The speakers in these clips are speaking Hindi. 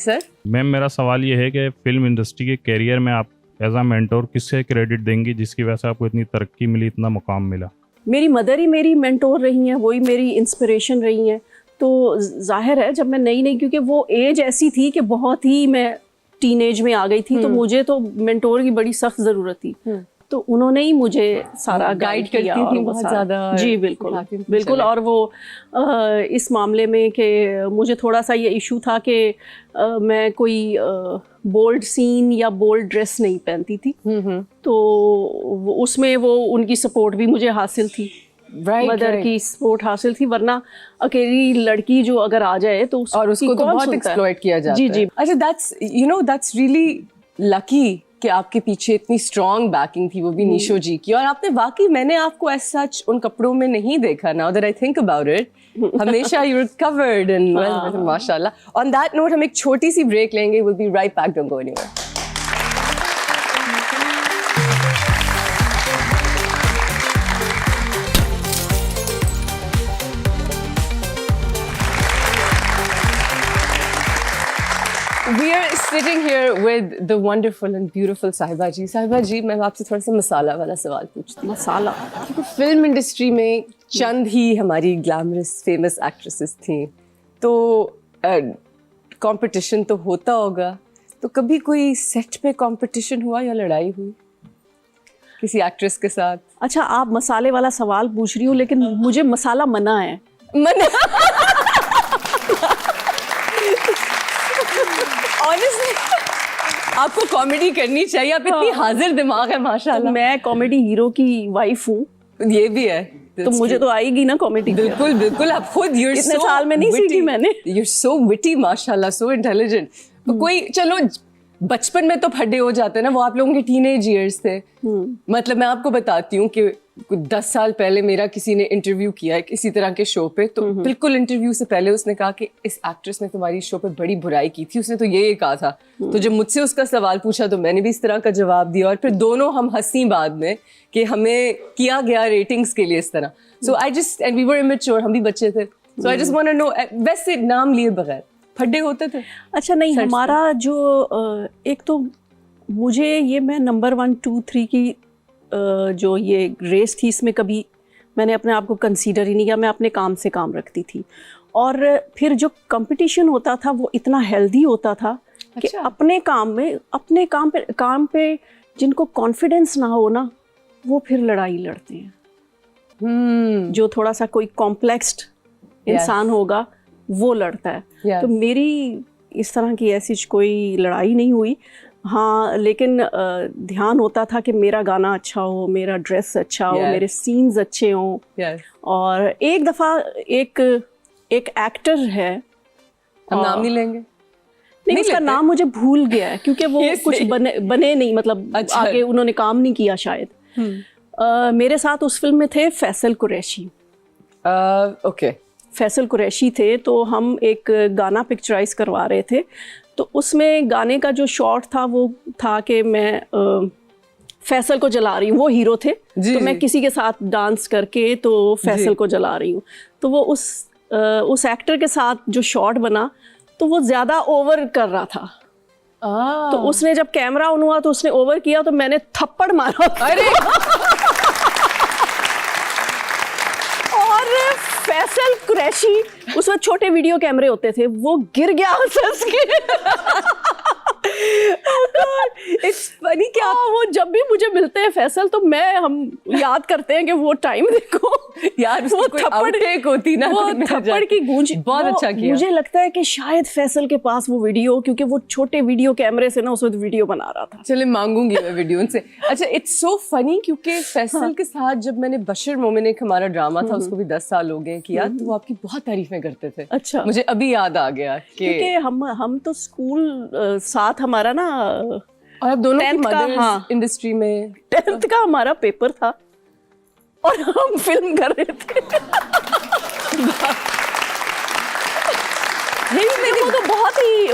सर मैम मेरा सवाल ये है कि फिल्म इंडस्ट्री के कैरियर में आप एज आ मेंटोर किससे क्रेडिट देंगी जिसकी वजह से आपको इतनी तरक्की मिली, इतना मुकाम मिला? मेरी मदर ही मेरी मेंटोर रही हैं, वही मेरी इंस्पिरेशन रही हैं। तो जाहिर है जब मैं नई क्योंकि वो एज ऐसी थी कि बहुत ही मैं टीनेज में आ गई थी, तो मुझे तो मेंटोर की बड़ी सख्त ज़रूरत थी। तो उन्होंने ही मुझे सारा गाइड किया करती थी और बहुत ज़्यादा। जी बिल्कुल। और वो इस मामले में कि मुझे थोड़ा सा ये इशू था कि मैं कोई बोल्ड सीन या बोल्ड ड्रेस नहीं पहनती थी, तो उसमें वो उनकी सपोर्ट भी मुझे हासिल थी। मदर की सपोर्ट हासिल थी, वरना अकेली लड़की जो अगर आ जाए तो उसको तो बहुत एक्सप्लॉइट किया जाता है। जी अच्छा, दैट्स रियली लकी कि आपके पीछे इतनी स्ट्रॉन्ग बैकिंग थी, वो भी निशो जी की। और आपने वाकई, मैंने आपको एज सच उन कपड़ों में नहीं देखा। Now that I think about it, हमेशा यू आर कवर्ड एंड माशाल्लाह। ऑन दैट नोट हम एक छोटी सी ब्रेक लेंगे, will be right back, don't go anywhere. We are sitting here with the wonderful and beautiful साहिबा जी। साहिबा जी, मैं आपसे थोड़ा सा मसाला वाला सवाल पूछती हूँ। मसाला? क्योंकि फिल्म इंडस्ट्री में चंद ही हमारी ग्लैमरस फेमस एक्ट्रेसेस थी, तो कंपटीशन तो होता होगा। तो कभी कोई सेट पे कंपटीशन हुआ या लड़ाई हुई किसी एक्ट्रेस के साथ? अच्छा, आप मसाले वाला सवाल पूछ रही हो, लेकिन मुझे मसाला मना है। Honestly, आपको कॉमेडी करनी चाहिए, आप इतनी हाजिर दिमाग है माशाल्लाह। मैं कॉमेडी हीरो की वाइफ हूँ, ये भी है, तो मुझे तो आएगी ना कॉमेडी। बिल्कुल बिल्कुल, आप खुद इतने साल में नहीं सीखी मैंने। You're so witty माशाल्लाह, so intelligent। तो कोई, चलो बचपन में तो फड्डे हो जाते हैं ना, वो आप लोगों के टीनेज ईयर्स थे। मतलब मैं आपको बताती हूँ कि 10 साल पहले मेरा किसी ने इंटरव्यू किया है इसी तरह के शो पे, तो बिल्कुल इंटरव्यू से पहले उसने कहा कि इस एक्ट्रेस ने तुम्हारी शो पे बड़ी बुराई की थी, उसने तो ये कहा था। तो जब मुझसे उसका सवाल पूछा तो मैंने भी इस तरह का जवाब दिया, और फिर दोनों हम हंसी बाद में कि हमें किया गया रेटिंग्स के लिए इस तरह। So I just, and we were immature, हम भी बच्चे थे, so I just want to know, वैसे नाम लिए बगैर फड्डे होते थे? अच्छा नहीं, हमारा जो एक तो मुझे ये, मैं नंबर 1, 2, 3 की जो ये रेस थी, इसमें कभी मैंने अपने आप को कंसीडर ही नहीं किया। मैं अपने काम से काम रखती थी, और फिर जो कंपटीशन होता था वो इतना हेल्दी होता था कि अपने काम पे जिनको कॉन्फिडेंस ना हो ना, वो फिर लड़ाई लड़ते हैं। जो थोड़ा सा कोई कॉम्प्लेक्स्ड इंसान होगा वो लड़ता है। तो मेरी इस तरह की ऐसी कोई लड़ाई नहीं हुई। हाँ, लेकिन ध्यान होता था कि मेरा गाना अच्छा हो, मेरा ड्रेस अच्छा हो, मेरे सीन्स अच्छे हों। और एक दफ़ा एक एक्टर है, हम नाम नहीं लेंगे, नहीं उसका नाम मुझे भूल गया है, क्योंकि वो कुछ बने नहीं, मतलब आगे उन्होंने काम नहीं किया शायद। मेरे साथ उस फिल्म में थे फैसल कुरैशी। ओके, फैसल कुरैशी थे, तो हम एक गाना पिक्चराइज करवा रहे थे। तो उसमें गाने का जो शॉट था वो था कि मैं फैसल को जला रही हूँ, वो हीरो थे, तो मैं किसी के साथ डांस करके तो फैसल को जला रही हूँ। तो वो उस एक्टर के साथ जो शॉट बना, तो वो ज़्यादा ओवर कर रहा था। तो उसने जब कैमरा ऑन हुआ तो उसने ओवर किया, तो मैंने थप्पड़ मारा। अरे और फैसल कुरैशी, उसमें छोटे वीडियो कैमरे होते थे, वो गिर गया हंस के। इट्स फनी कि वो जब भी मुझे मिलते हैं फैसल, तो हम याद करते हैं कि वो टाइम देखो यार, वो थप्पड़ होती ना, वो थप्पड़ की गूंज बहुत अच्छा किया। मुझे लगता है कि शायद फैसल के पास वो वीडियो, क्योंकि वो छोटे वीडियो कैमरे से ना उसमें वीडियो बना रहा था। चले मांगूंगी मैं वीडियो उनसे। अच्छा, इट्स सो फनी क्योंकि फैसल के साथ जब मैंने बशर मोमिन, एक हमारा ड्रामा था, उसको भी 10 साल हो गए किया, तो वो आपकी बहुत तारीफें करते थे। अच्छा, मुझे अभी याद आ गया क्योंकि हम तो स्कूल साथ हमारा ना, और अब दोनों की मदर्स इंडस्ट्री में 10th का हमारा पेपर था और हम फिल्म कर रहे थे।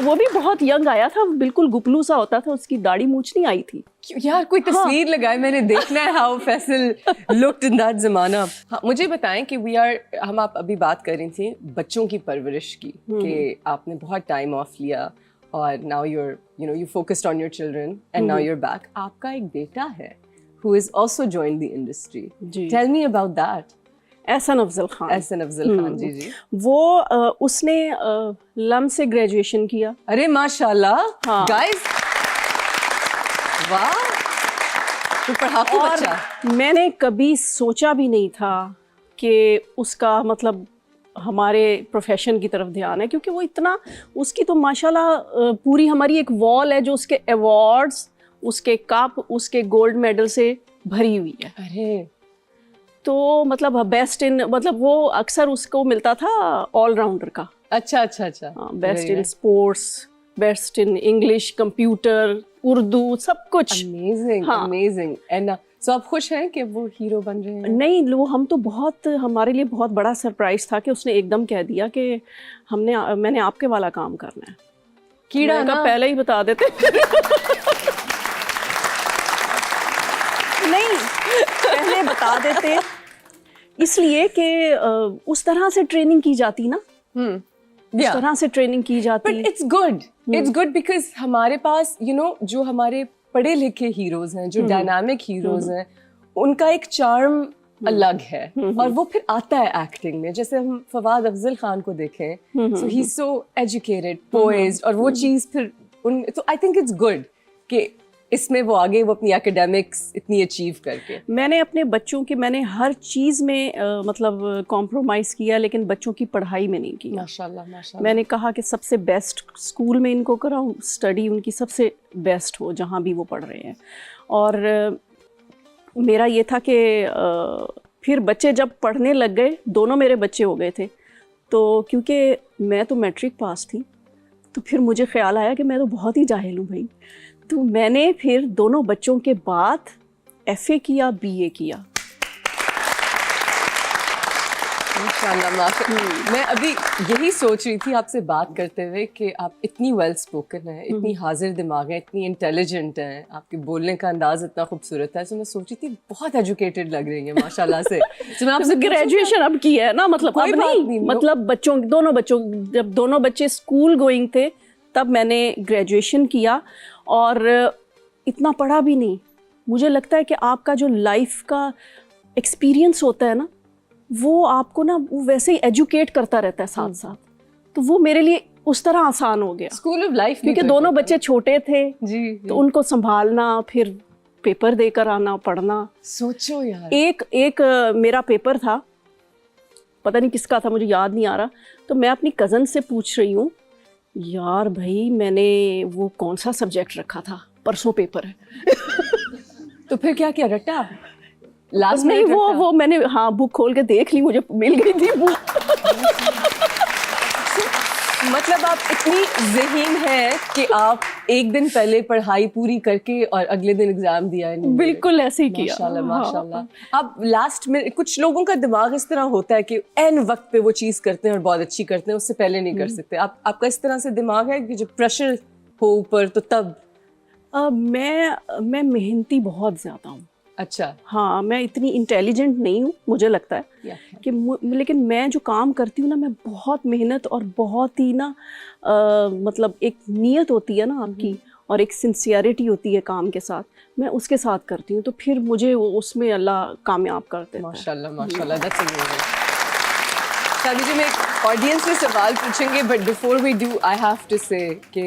वो भी बहुत यंग आया था, बिल्कुल गुपलू सा होता था, उसकी दाढ़ी मूछ नहीं आई थी। यार कोई तस्वीर लगाए, मैंने देखना है how Faisal looked in that ज़माना। हाँ, मुझे बताएं कि आप अभी बात कर रही थी बच्चों की परवरिश की, कि आपने बहुत टाइम ऑफ लिया और now you focused on your children and now you're back. आपका एक बेटा है who is also joined the industry. Ji. Tell me about that. Ehsan Afzal Khan. Ehsan Afzal Khan, जी जी। वो उसने लम से ग्रेजुएशन किया। अरे माशाल्लाह, हाँ। गाइस, वाह, तो पढ़ाकू बच्चा। मैंने कभी सोचा भी नहीं था कि उसका मतलब हमारे प्रोफेशन की तरफ ध्यान है, क्योंकि वो इतना, उसकी तो माशाल्लाह पूरी हमारी एक वॉल है जो उसके अवार्ड्स, उसके कप, उसके गोल्ड मेडल से भरी हुई है। अरे तो मतलब बेस्ट इन, मतलब वो अक्सर उसको मिलता था ऑलराउंडर का। अच्छा अच्छा अच्छा। Best in sports, best in English, computer, Urdu, सब कुछ। अमेजिंग, हाँ। अमेजिंग। एंड सो आप खुश हैं कि वो हीरो बन रहे हैं? नहीं, वो हम तो बहुत, हमारे लिए बहुत बड़ा सरप्राइज था कि उसने एकदम कह दिया कि मैंने आपके वाला काम करना है। कीड़ा मैंने कहा ना, पहले ही बता देते। नहीं, पहले बता देते, इसलिए कि उस तरह से ट्रेनिंग की जाती ना, उस तरह से ट्रेनिंग की जाती। बट इट्स गुड बिकॉज हमारे पास जो हमारे पढ़े लिखे हीरोज हैं, जो डायनामिक हीरोज हैं, उनका एक चार्म अलग है और वो फिर आता है एक्टिंग में। जैसे हम फवाद अफजल खान को देखें, सो ही सो एजुकेटेड, पोइज्ड, और वो चीज़ फिर तो आई थिंक इट्स गुड कि इसमें वो आगे वो अपनी एकेडमिक्स इतनी अचीव करके। मैंने अपने बच्चों की, मैंने हर चीज़ में मतलब कॉम्प्रोमाइज़ किया, लेकिन बच्चों की पढ़ाई में नहीं किया। माशाल्लाह माशाल्लाह। मैंने कहा कि सबसे बेस्ट स्कूल में इनको कराऊं, स्टडी उनकी सबसे बेस्ट हो जहाँ भी वो पढ़ रहे हैं। और मेरा ये था कि फिर बच्चे जब पढ़ने लग गए, दोनों मेरे बच्चे हो गए थे, तो क्योंकि मैं तो मैट्रिक पास थी, तो फिर मुझे ख्याल आया कि मैं तो बहुत ही जाहिल हूँ भाई। तो मैंने फिर दोनों बच्चों के बाद FA किया, BA किया। माशाल्लाह माशाल्लाह। मैं अभी यही सोच रही थी आपसे बात करते हुए कि आप इतनी वेल स्पोकन हैं, इतनी हाजिर दिमाग हैं, इतनी इंटेलिजेंट हैं, आपके बोलने का अंदाज इतना खूबसूरत है। तो मैं सोच रही थी बहुत एजुकेटेड लग रही हैं माशाल्लाह से। तो मैं आपसे ग्रेजुएशन अब की है ना, मतलब कोई अब बात नहीं, नहीं, मतलब दोनों बच्चों, जब दोनों बच्चे स्कूल गोइंग थे तब मैंने ग्रेजुएशन किया। और इतना पढ़ा भी नहीं। मुझे लगता है कि आपका जो लाइफ का एक्सपीरियंस होता है ना, वो आपको ना वो वैसे ही एजुकेट करता रहता है साथ साथ। तो वो मेरे लिए उस तरह आसान हो गया, स्कूल ऑफ लाइफ, क्योंकि दोनों बच्चे छोटे थे जी, तो उनको संभालना, फिर पेपर देकर आना, पढ़ना। सोचो यार, एक मेरा पेपर था, पता नहीं किसका था, मुझे याद नहीं आ रहा। तो मैं अपनी कज़न से पूछ रही हूँ, यार भाई मैंने वो कौन सा सब्जेक्ट रखा था, परसों पेपर है। तो फिर क्या किया, रट्टा लास्ट नहीं, वो मैंने हाँ बुक खोल के देख ली, मुझे मिल गई थी बुक। मतलब आप इतनी ज़हीन हैं कि आप एक दिन पहले पढ़ाई पूरी करके और अगले दिन एग्जाम दिया है। बिल्कुल ऐसे ही किया। माशाल्लाह माशाल्लाह। अब लास्ट में कुछ लोगों का दिमाग इस तरह होता है कि एन वक्त पे वो चीज़ करते हैं और बहुत अच्छी करते हैं, उससे पहले नहीं कर सकते। आपका इस तरह से दिमाग है कि जब प्रेशर हो ऊपर तो तब? मैं मेहनती बहुत ज़्यादा हूँ। अच्छा। हाँ, मैं इतनी इंटेलिजेंट नहीं हूँ मुझे लगता है कि लेकिन मैं जो काम करती हूँ ना, मैं बहुत मेहनत और बहुत ही ना मतलब एक नीयत होती है ना आपकी, और एक सिंसियरिटी होती है काम के साथ, मैं उसके साथ करती हूँ, तो फिर मुझे उसमें अल्लाह कामयाब करते हैं। माशाल्लाह माशाल्लाह, दैट्स अमेजिंग। सादी जी, मैं एक ऑडियंस से सवाल पूछेंगे, but before we do I have to say कि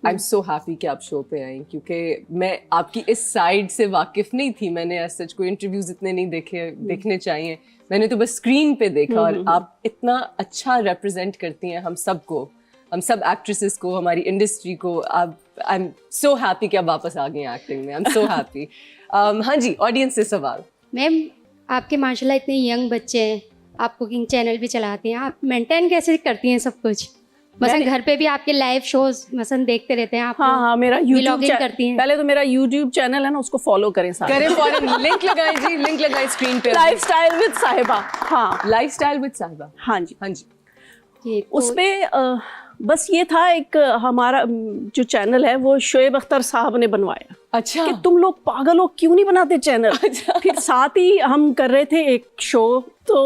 आई एम सो हैप्पी कि आप शो पे आई, क्योंकि मैं आपकी इस साइड से वाकिफ नहीं थी। मैंने एज सच कोई इंटरव्यूज इतने नहीं देखने चाहिए, मैंने तो बस स्क्रीन पे देखा। और आप इतना अच्छा रिप्रेजेंट करती हैं हम सबको, हम सब एक्ट्रेसेस को, हमारी इंडस्ट्री को। आप, आई एम सो हैप्पी कि आप वापस आ गई हैं एक्टिंग में। I am so happy. हाँ जी, ऑडियंस से सवाल। मैम, आपके माशाल्लाह इतने यंग बच्चे हैं, आप कुकिंग चैनल भी चलाती हैं, आप मेंटेन कैसे करती हैं सब कुछ? मसलन घर पे भी आपके लाइव शोज मसलन देखते रहते हैं आप? हाँ, मेरा यूट्यूब करती हैं? पहले तो मेरा यूट्यूब चैनल है ना, उसको फॉलो करें सारे। करें फॉरन, लिंक लगाएं जी, लिंक लगाएं स्क्रीन पे। लाइफस्टाइल विद साहिबा। हाँ, लाइफस्टाइल विद साहिबा। हाँ जी, हाँ जी। उसमें बस ये था, एक हमारा जो चैनल है वो शोएब अख्तर साहब ने बनवाया। अच्छा। कि तुम लोग पागल हो, क्यों नहीं बनाते चैनल? अच्छा। फिर साथ ही हम कर रहे थे एक शो, तो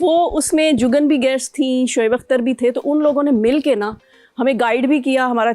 वो उसमें जुगन भी गेस्ट थी, शोएब अख्तर भी थे, तो उन लोगों ने मिल के ना हमें गाइड भी किया, हमारा